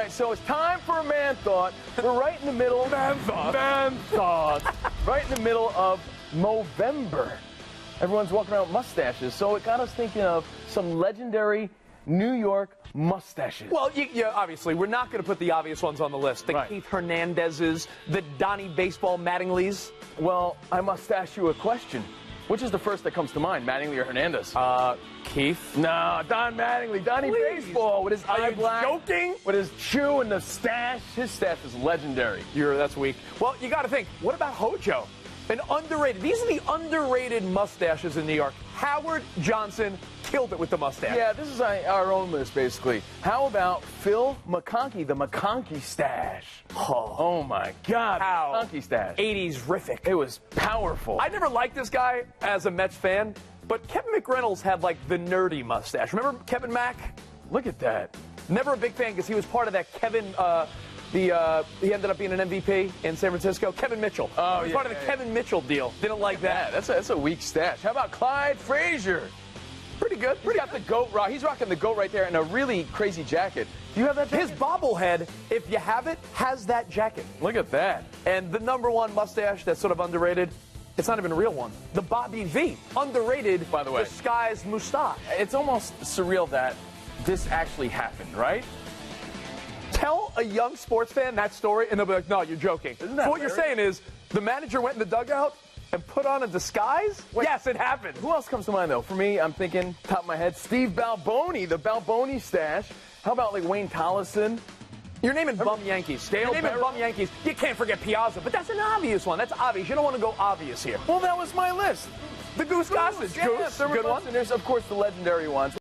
right, so it's time for a man thought. We're right in the middle. Man thought. Right in the middle of Movember. Everyone's walking around with mustaches, so it got us thinking of some legendary New York mustaches. Well, obviously, we're not going to put the obvious ones on the list. The Right. Keith Hernandezes, the Donnie Baseball Mattingleys. Well, I must ask you a question. Which is the first that comes to mind, Mattingly or Hernandez? Keith. No, Don Mattingly, Donnie Please. Baseball with his Are eye you black, joking? with his chew and the stash. His stash is legendary. That's weak. Well, you got to think, what about Hojo? An underrated. These are the underrated mustaches in New York. Howard Johnson killed it with the mustache. Yeah, this is our own list, basically. How about Phil McConkey, the McConkey stash? Oh my God, How? McConkey stash. 80s-rific. It was powerful. I never liked this guy as a Mets fan, but Kevin McReynolds had like the nerdy mustache. Remember Kevin Mack? Look at that. Never a big fan because he was part of that Kevin. He ended up being an MVP in San Francisco. Kevin Mitchell. Oh, he was yeah, part of the Kevin Mitchell deal. Didn't like that. Yeah, that's a weak stash. How about Clyde Frazier? Pretty good. He's got the goat rock. He's rocking the goat right there in a really crazy jacket. Do you have that jacket? His bobblehead, if you have it, has that jacket. Look at that. And the number one mustache that's sort of underrated, it's not even a real one. The Bobby V. Underrated, by the way. disguised mustache. It's almost surreal that this actually happened, right? Tell a young sports fan that story, and they'll be like, no, you're joking. Isn't that So what you're hilarious? saying is the manager went in the dugout and put on a disguise? Wait. Yes, it happened. Who else comes to mind, though? For me, I'm thinking, top of my head, Steve Balboni, the Balboni stash. How about, like, Wayne Tollison? You're naming bum Yankees. Dale You're naming Barrow? bum Yankees. You can't forget Piazza, but that's an obvious one. That's obvious. You don't want to go obvious here. Well, that was my list. The Goose Gossage. Yeah, Goose, there were good one. bunch, and there's, of course, the legendary ones.